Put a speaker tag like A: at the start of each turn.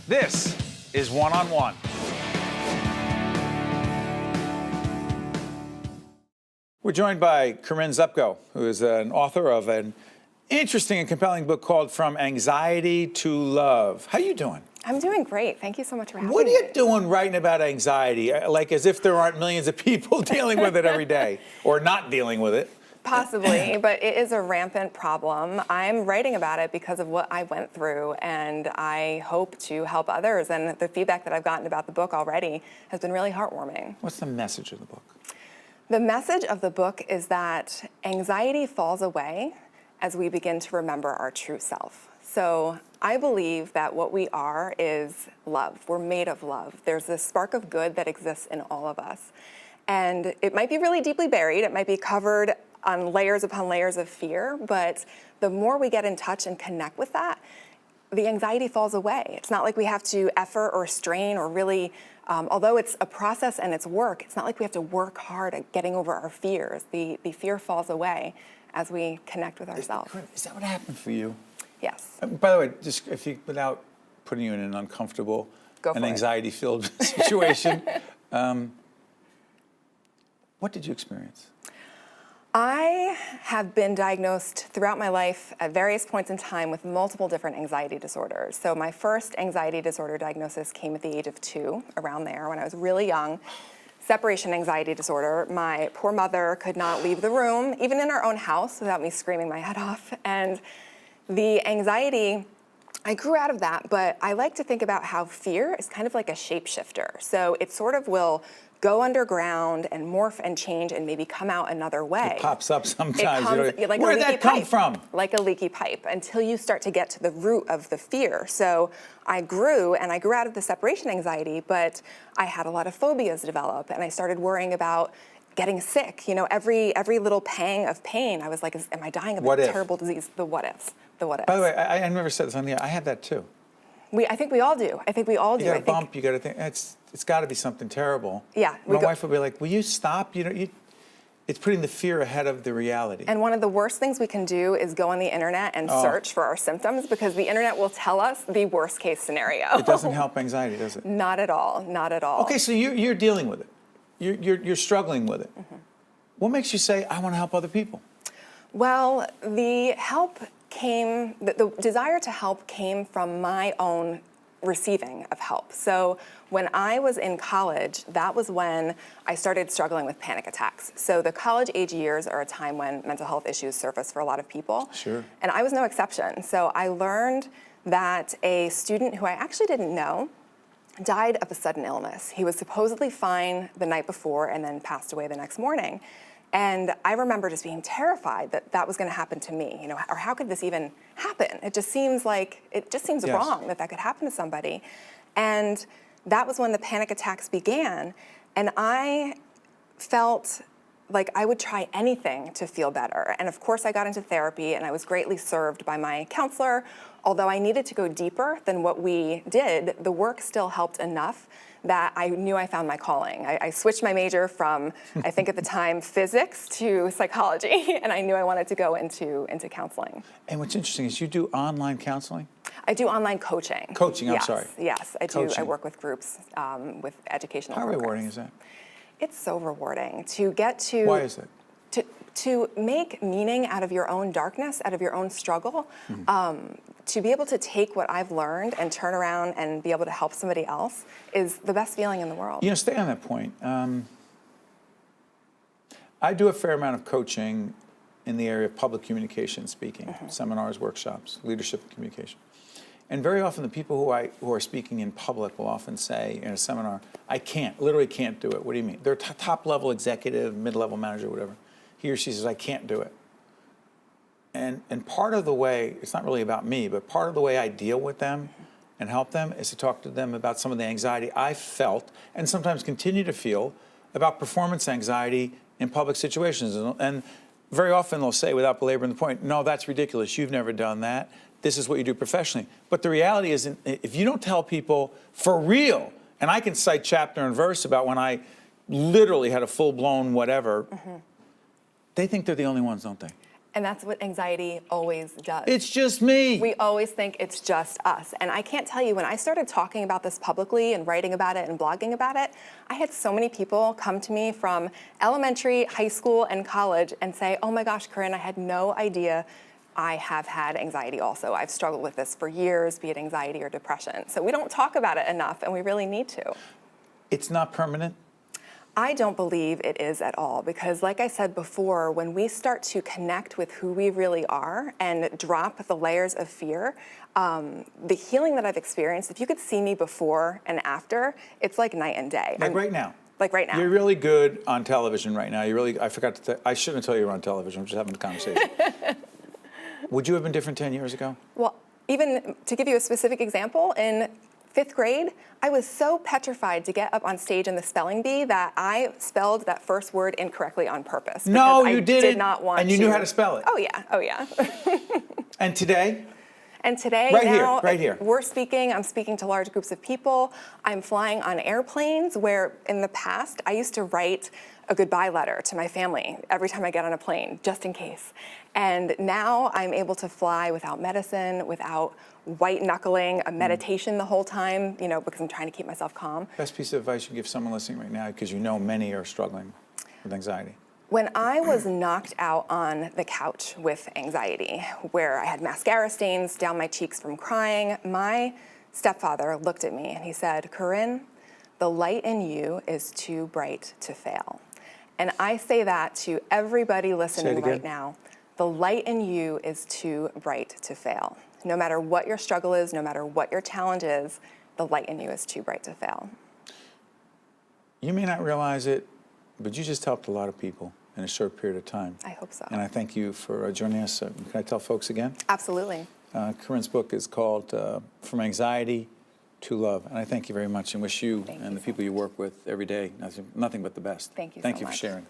A: This is One on One. We're joined by Corinne Zupko, who is an author of an interesting and compelling book called From Anxiety to Love. How you doing?
B: I'm doing great. Thank you so much for having me.
A: What are you doing writing about anxiety? Like as if there aren't millions of people dealing with it every day, or not dealing with it.
B: Possibly, but it is a rampant problem. I'm writing about it because of what I went through, and I hope to help others. And the feedback that I've gotten about the book already has been really heartwarming.
A: What's the message of the book?
B: The message of the book is that anxiety falls away as we begin to remember our true self. So I believe that what we are is love. We're made of love. There's this spark of good that exists in all of us. And it might be really deeply buried. It might be covered on layers upon layers of fear. But the more we get in touch and connect with that, the anxiety falls away. It's not like we have to effort or strain or really, although it's a process and it's work, it's not like we have to work hard at getting over our fears. The fear falls away as we connect with ourselves.
A: Is that what happened for you?
B: Yes.
A: By the way, just if you, without putting you in an uncomfortable and anxiety-filled situation, what did you experience?
B: I have been diagnosed throughout my life at various points in time with multiple different anxiety disorders. So my first anxiety disorder diagnosis came at the age of 2, around there, when I was really young. Separation anxiety disorder. My poor mother could not leave the room, even in our own house, without me screaming my head off. And the anxiety, I grew out of that, but I like to think about how fear is kind of like a shapeshifter. So it sort of will go underground and morph and change and maybe come out another way.
A: It pops up sometimes.
B: Like
A: where did that come from?
B: Like a leaky pipe, until you start to get to the root of the fear. So I grew out of the separation anxiety, but I had a lot of phobias develop, and I started worrying about getting sick. You know, every little pang of pain, I was like, am I dying of a terrible disease? The what ifs. The what ifs.
A: By the way, I never said this on the air. I had that too.
B: I think we all do. I think we all do.
A: You got a bump, you got to think, it's got to be something terrible.
B: Yeah.
A: My wife would be like, will you stop? It's putting the fear ahead of the reality.
B: And one of the worst things we can do is go on the internet and search for our symptoms, because the internet will tell us the worst case scenario.
A: It doesn't help anxiety, does it?
B: Not at all. Not at all.
A: Okay, so you're dealing with it. You're struggling with it. Mm-hmm. What makes you say, I want to help other people?
B: Well, the desire to help came from my own receiving of help. So when I was in college, that was when I started struggling with panic attacks. So the college age years are a time when mental health issues surface for a lot of people.
A: Sure.
B: And I was no exception. So I learned that a student who I actually didn't know died of a sudden illness. He was supposedly fine the night before and then passed away the next morning. And I remember just being terrified that that was going to happen to me, or how could this even happen? It just seems wrong that could happen to somebody. And that was when the panic attacks began. And I felt like I would try anything to feel better. And of course I got into therapy, and I was greatly served by my counselor. Although I needed to go deeper than what we did, the work still helped enough that I knew I found my calling. I switched my major from, I think at the time, physics to psychology, and I knew I wanted to go into counseling.
A: And what's interesting is you do online counseling?
B: I do online coaching.
A: Coaching, I'm sorry.
B: Yes, I do. Coaching. I work with groups with educational workers.
A: How rewarding is that?
B: It's so rewarding to get to...
A: Why is it?
B: To make meaning out of your own darkness, out of your own struggle, to be able to take what I've learned and turn around and be able to help somebody else is the best feeling in the world.
A: Stay on that point. I do a fair amount of coaching in the area of public communication, speaking, seminars, workshops, leadership and communication. And very often the people who are speaking in public will often say in a seminar, I literally can't do it. What do you mean? They're top-level executive, mid-level manager, whatever. He or she says, I can't do it. And part of the way, it's not really about me, but part of the way I deal with them and help them is to talk to them about some of the anxiety I felt and sometimes continue to feel about performance anxiety in public situations. And very often they'll say, without belaboring the point, no, that's ridiculous. You've never done that. This is what you do professionally. But the reality is, if you don't tell people for real, and I can cite chapter and verse about when I literally had a full-blown whatever, they think they're the only ones, don't they?
B: And that's what anxiety always does.
A: It's just me.
B: We always think it's just us. And I can't tell you, when I started talking about this publicly and writing about it and blogging about it, I had so many people come to me from elementary, high school, and college and say, oh my gosh, Corinne, I had no idea I have had anxiety also. I've struggled with this for years, be it anxiety or depression. So we don't talk about it enough, and we really need to.
A: It's not permanent?
B: I don't believe it is at all, because like I said before, when we start to connect with who we really are and drop the layers of fear, the healing that I've experienced, if you could see me before and after, it's like night and day.
A: Like right now?
B: Like right now.
A: You're really good on television right now. I forgot to I shouldn't tell you you're on television. I'm just having a conversation. Would you have been different 10 years ago?
B: Well, even to give you a specific example, in 5th grade, I was so petrified to get up on stage in the spelling bee that I spelled that first word incorrectly on purpose.
A: No, you didn't.
B: I did not want to.
A: And you knew how to spell it.
B: Oh yeah, oh yeah.
A: And today?
B: And today,
A: right here.
B: I'm speaking to large groups of people. I'm flying on airplanes where in the past, I used to write a goodbye letter to my family every time I get on a plane, just in case. And now I'm able to fly without medicine, without white knuckling, a meditation the whole time, because I'm trying to keep myself calm.
A: Best piece of advice you give someone listening right now, because you know many are struggling with anxiety.
B: When I was knocked out on the couch with anxiety, where I had mascara stains down my cheeks from crying, my stepfather looked at me and he said, Corinne, the light in you is too bright to fail. And I say that to everybody listening right now. The light in you is too bright to fail. No matter what your struggle is, no matter what your challenge is, the light in you is too bright to fail.
A: You may not realize it, but you just helped a lot of people in a short period of time.
B: I hope so.
A: And I thank you for joining us. Can I tell folks again?
B: Absolutely.
A: Corinne's book is called From Anxiety to Love. And I thank you very much and wish you and the people you work with every day nothing but the best.
B: Thank you so
A: Thank you
B: much.
A: for sharing.